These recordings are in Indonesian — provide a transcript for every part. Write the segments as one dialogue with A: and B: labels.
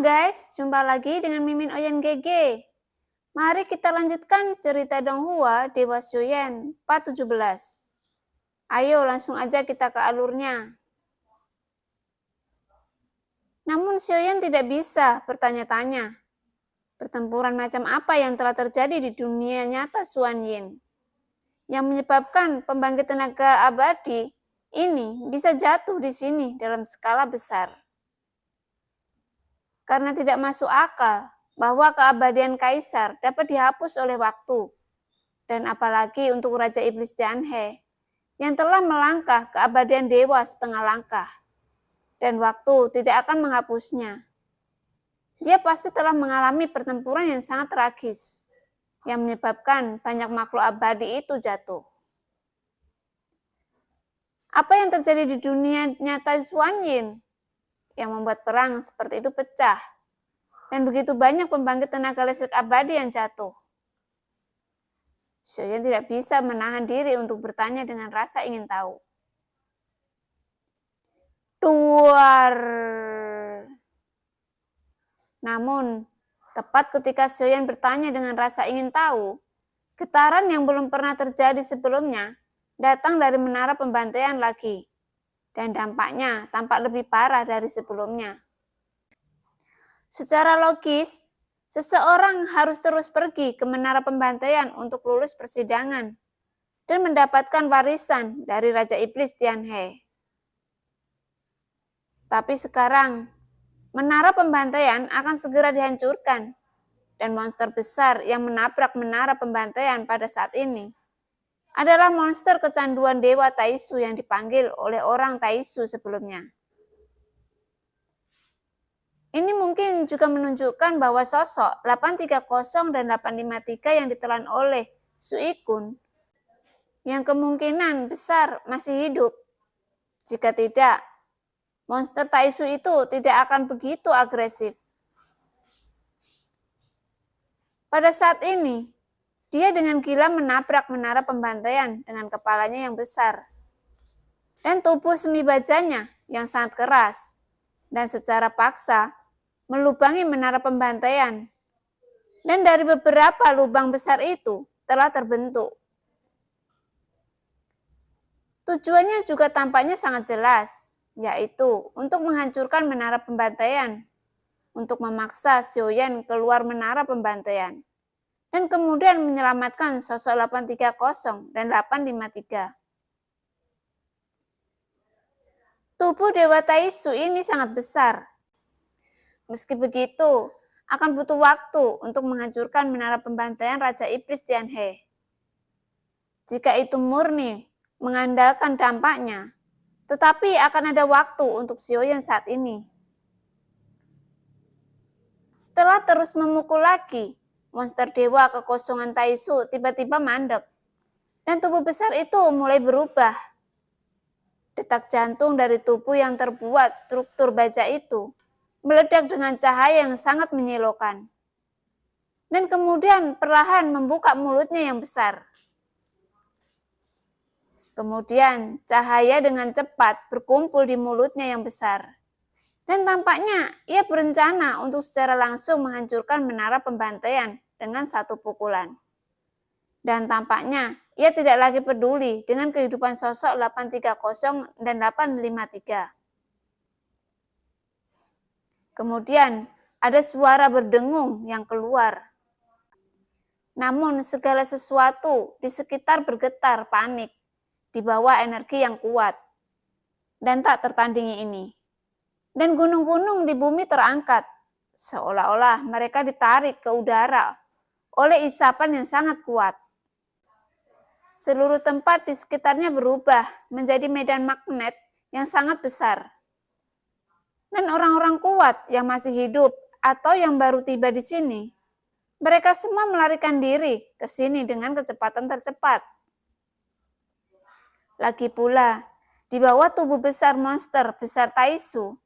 A: guys, jumpa lagi dengan Mimin Oyen GG. Mari kita lanjutkan cerita Donghua Dewa Xiuyan part 17. Ayo langsung aja kita ke alurnya. Namun Xiuyan tidak bisa bertanya-tanya. Pertempuran macam apa yang telah terjadi di dunia nyata Xuan Yin yang menyebabkan pembangkit tenaga abadi ini bisa jatuh di sini dalam skala besar. Karena tidak masuk akal bahwa keabadian kaisar dapat dihapus oleh waktu, dan apalagi untuk Raja Iblis Tianhe yang telah melangkah keabadian dewa setengah langkah, dan waktu tidak akan menghapusnya. Dia pasti telah mengalami pertempuran yang sangat tragis, yang menyebabkan banyak makhluk abadi itu jatuh. Apa yang terjadi di dunia nyata Xuan Yin yang membuat perang seperti itu pecah, dan begitu banyak pembangkit tenaga listrik abadi yang jatuh? Xiuyan tidak bisa menahan diri untuk bertanya dengan rasa ingin tahu. Duar. Namun, tepat ketika Xiuyan bertanya dengan rasa ingin tahu, getaran yang belum pernah terjadi sebelumnya datang dari menara pembantaian lagi, dan dampaknya tampak lebih parah dari sebelumnya. Secara logis, seseorang harus terus pergi ke menara pembantaian untuk lulus persidangan dan mendapatkan warisan dari Raja Iblis Tianhe. Tapi sekarang, menara pembantaian akan segera dihancurkan, dan monster besar yang menabrak menara pembantaian pada saat ini adalah monster kecanduan Dewa Taisu yang dipanggil oleh orang Taisu sebelumnya. Ini mungkin juga menunjukkan bahwa sosok 830 dan 853 yang ditelan oleh Suikun yang kemungkinan besar masih hidup. Jika tidak, monster Taisu itu tidak akan begitu agresif. Pada saat ini, dia dengan gila menabrak menara pembantaian dengan kepalanya yang besar dan tubuh semi bajanya yang sangat keras, dan secara paksa melubangi menara pembantaian, dan dari beberapa lubang besar itu telah terbentuk. Tujuannya juga tampaknya sangat jelas, yaitu untuk menghancurkan menara pembantaian, untuk memaksa Xiuyan keluar menara pembantaian, dan kemudian menyelamatkan sosok 830 dan 853. Tubuh Dewa Taisu ini sangat besar. Meski begitu, akan butuh waktu untuk menghancurkan menara pembantaian Raja Iblis Tianhe. Jika itu murni mengandalkan dampaknya, tetapi akan ada waktu untuk Xiuyan saat ini. Setelah terus memukul lagi, monster dewa kekosongan Taisu tiba-tiba mandek, dan tubuh besar itu mulai berubah. Detak jantung dari tubuh yang terbuat struktur baja itu meledak dengan cahaya yang sangat menyilaukan, dan kemudian perlahan membuka mulutnya yang besar. Kemudian cahaya dengan cepat berkumpul di mulutnya yang besar, dan tampaknya ia berencana untuk secara langsung menghancurkan menara pembantaian dengan satu pukulan. Dan tampaknya ia tidak lagi peduli dengan kehidupan sosok 830 dan 853. Kemudian ada suara berdengung yang keluar. Namun segala sesuatu di sekitar bergetar panik di bawah energi yang kuat dan tak tertandingi ini. Dan gunung-gunung di bumi terangkat, seolah-olah mereka ditarik ke udara oleh isapan yang sangat kuat. Seluruh tempat di sekitarnya berubah menjadi medan magnet yang sangat besar. Dan orang-orang kuat yang masih hidup atau yang baru tiba di sini, mereka semua melarikan diri ke sini dengan kecepatan tercepat. Lagi pula, di bawah tubuh besar monster besar Taisu,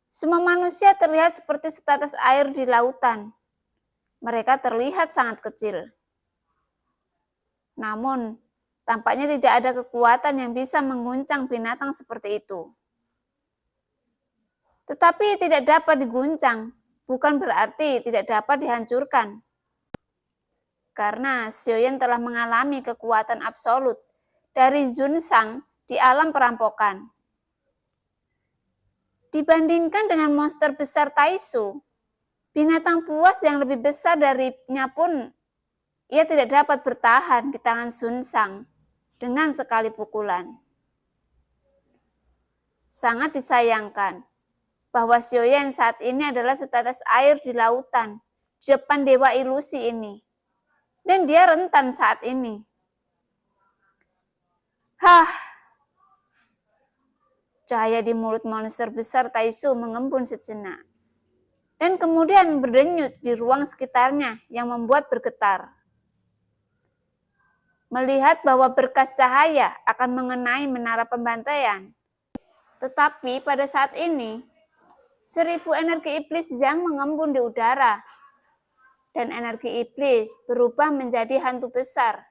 A: semua manusia terlihat seperti setetes air di lautan. Mereka terlihat sangat kecil. Namun, tampaknya tidak ada kekuatan yang bisa mengguncang binatang seperti itu. Tetapi tidak dapat diguncang bukan berarti tidak dapat dihancurkan. Karena Xiaoyan telah mengalami kekuatan absolut dari Xunsang di alam perampokan. Dibandingkan dengan monster besar Taisu, binatang buas yang lebih besar darinya pun ia tidak dapat bertahan di tangan Xunsang dengan sekali pukulan. Sangat disayangkan bahwa Xiaoyan saat ini adalah setetes air di lautan di depan dewa ilusi ini. Dan dia rentan saat ini. Cahaya di mulut monster besar Taisu mengembun sejenak. Dan kemudian berdenyut di ruang sekitarnya yang membuat bergetar. Melihat bahwa berkas cahaya akan mengenai menara pembantaian. Tetapi pada saat ini, 1000 energi iblis yang mengembun di udara. Dan energi iblis berubah menjadi hantu besar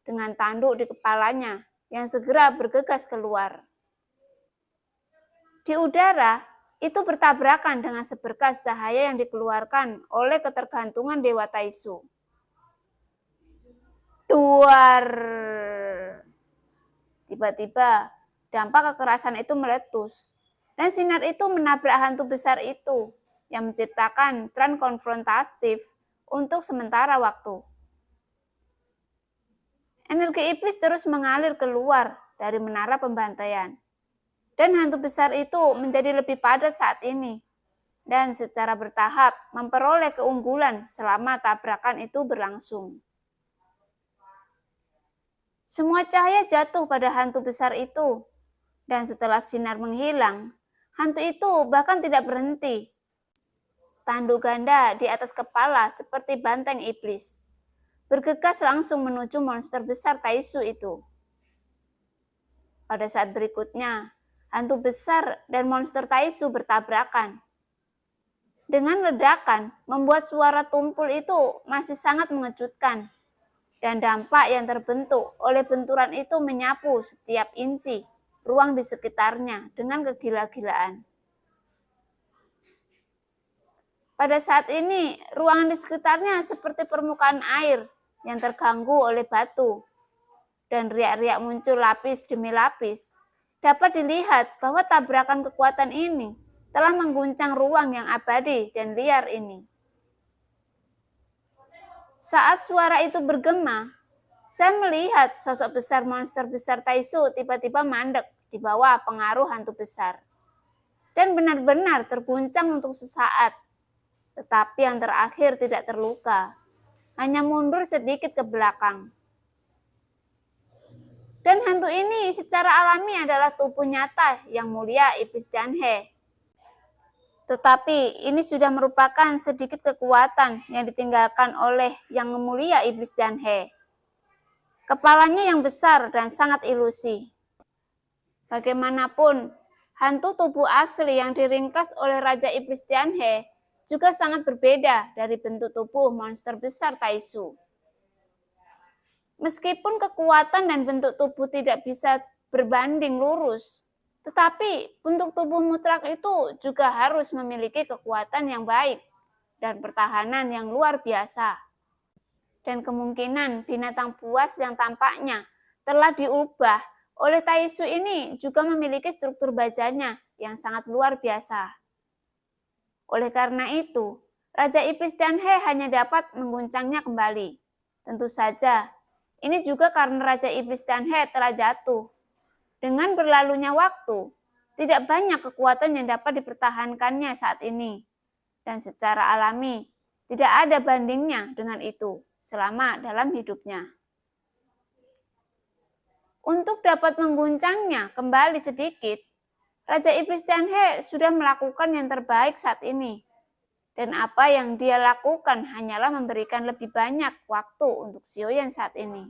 A: dengan tanduk di kepalanya yang segera bergegas keluar. Di udara, itu bertabrakan dengan seberkas cahaya yang dikeluarkan oleh ketergantungan Dewa Taisu. Duar! Tiba-tiba, dampak kekerasan itu meletus, dan sinar itu menabrak hantu besar itu yang menciptakan tren konfrontatif untuk sementara waktu. Energi iblis terus mengalir keluar dari menara pembantaian. Dan hantu besar itu menjadi lebih padat saat ini. Dan secara bertahap memperoleh keunggulan selama tabrakan itu berlangsung. Semua cahaya jatuh pada hantu besar itu. Dan setelah sinar menghilang, hantu itu bahkan tidak berhenti. Tanduk ganda di atas kepala seperti banteng iblis. Bergegas langsung menuju monster besar Taisu itu. Pada saat berikutnya, hantu besar dan monster Taisu bertabrakan. Dengan ledakan, membuat suara tumpul itu masih sangat mengejutkan. Dan dampak yang terbentuk oleh benturan itu menyapu setiap inci ruang di sekitarnya dengan kegila-gilaan. Pada saat ini, ruangan di sekitarnya seperti permukaan air yang terganggu oleh batu. Dan riak-riak muncul lapis demi lapis. Dapat dilihat bahwa tabrakan kekuatan ini telah mengguncang ruang yang abadi dan liar ini. Saat suara itu bergema, saya melihat sosok besar monster besar Taisu tiba-tiba mandek di bawah pengaruh hantu besar. Dan benar-benar terguncang untuk sesaat. Tetapi yang terakhir tidak terluka, hanya mundur sedikit ke belakang. Dan hantu ini secara alami adalah tubuh nyata yang mulia iblis Tianhe. Tetapi ini sudah merupakan sedikit kekuatan yang ditinggalkan oleh yang mulia iblis Tianhe. Kepalanya yang besar dan sangat ilusi. Bagaimanapun, hantu tubuh asli yang diringkas oleh Raja Iblis Tianhe juga sangat berbeda dari bentuk tubuh monster besar Taisu. Meskipun kekuatan dan bentuk tubuh tidak bisa berbanding lurus, tetapi bentuk tubuh mutlak itu juga harus memiliki kekuatan yang baik dan pertahanan yang luar biasa. Dan kemungkinan binatang buas yang tampaknya telah diubah oleh Taisu ini juga memiliki struktur bajanya yang sangat luar biasa. Oleh karena itu, Raja Iblis Tianhe hanya dapat mengguncangnya kembali. Tentu saja, ini juga karena Raja Iblis Tianhe telah jatuh. Dengan berlalunya waktu, tidak banyak kekuatan yang dapat dipertahankannya saat ini. Dan secara alami, tidak ada bandingnya dengan itu selama dalam hidupnya. Untuk dapat mengguncangnya kembali sedikit, Raja Iblis Tianhe sudah melakukan yang terbaik saat ini. Dan apa yang dia lakukan hanyalah memberikan lebih banyak waktu untuk Xiaoyan saat ini.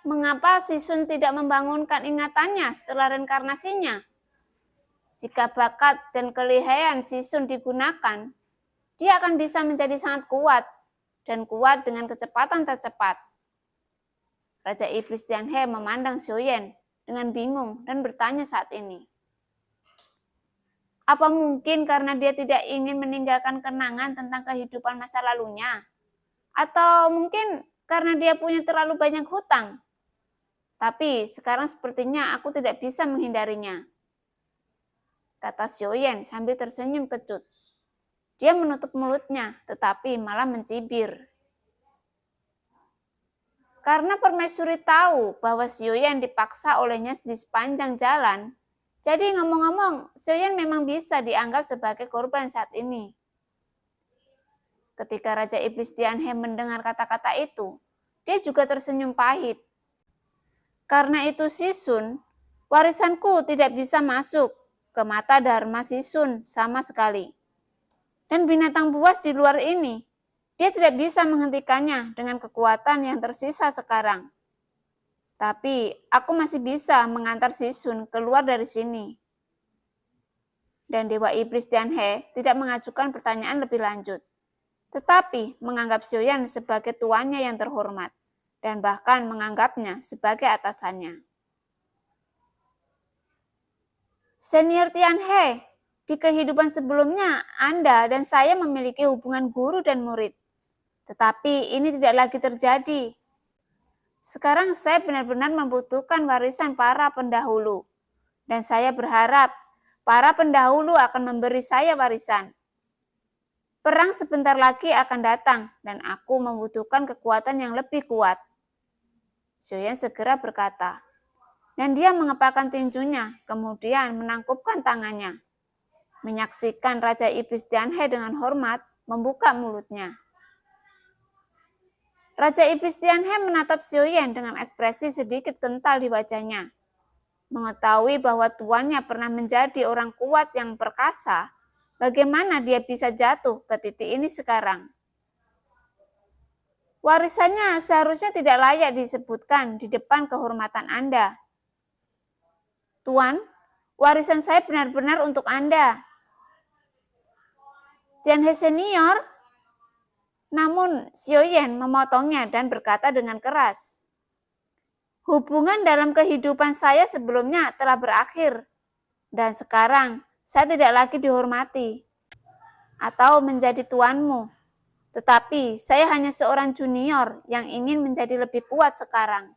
A: Mengapa Sisun tidak membangunkan ingatannya setelah reinkarnasinya? Jika bakat dan kelihayan Sisun digunakan, dia akan bisa menjadi sangat kuat dan kuat dengan kecepatan tercepat. Raja Iblis Tianhe memandang Xiaoyan dengan bingung dan bertanya saat ini. Apa mungkin karena dia tidak ingin meninggalkan kenangan tentang kehidupan masa lalunya? Atau mungkin karena dia punya terlalu banyak hutang? Tapi sekarang sepertinya aku tidak bisa menghindarinya, kata Xiaoyan sambil tersenyum kecut. Dia menutup mulutnya, tetapi malah mencibir. Karena permaisuri tahu bahwa Xiaoyan dipaksa olehnya di sepanjang jalan, jadi ngomong-ngomong, Xiaoyan memang bisa dianggap sebagai korban saat ini. Ketika Raja Iblis Tianhe mendengar kata-kata itu, dia juga tersenyum pahit. Karena itu Sisun, warisanku tidak bisa masuk ke mata Dharma Sisun sama sekali. Dan binatang buas di luar ini, dia tidak bisa menghentikannya dengan kekuatan yang tersisa sekarang. Tapi aku masih bisa mengantar Sisun keluar dari sini. Dan Dewa Iblis Tianhe tidak mengajukan pertanyaan lebih lanjut, tetapi menganggap Xiaoyan sebagai tuannya yang terhormat, dan bahkan menganggapnya sebagai atasannya. Senior Tianhe, di kehidupan sebelumnya, Anda dan saya memiliki hubungan guru dan murid. Tetapi ini tidak lagi terjadi. Sekarang saya benar-benar membutuhkan warisan para pendahulu. Dan saya berharap para pendahulu akan memberi saya warisan. Perang sebentar lagi akan datang dan aku membutuhkan kekuatan yang lebih kuat. Xiaoyan segera berkata. Dan dia mengepalkan tinjunya, kemudian menangkupkan tangannya. Menyaksikan Raja Iblis Tianhe dengan hormat, membuka mulutnya. Raja Iblis Tianhe menatap Xiaoyan dengan ekspresi sedikit kental di wajahnya. Mengetahui bahwa tuannya pernah menjadi orang kuat yang perkasa, bagaimana dia bisa jatuh ke titik ini sekarang? Warisannya seharusnya tidak layak disebutkan di depan kehormatan Anda. Tuan, warisan saya benar-benar untuk Anda. Tianhe senior, namun Xiaoyan memotongnya dan berkata dengan keras. Hubungan dalam kehidupan saya sebelumnya telah berakhir, dan sekarang saya tidak lagi dihormati atau menjadi tuanmu. Tetapi saya hanya seorang junior yang ingin menjadi lebih kuat sekarang.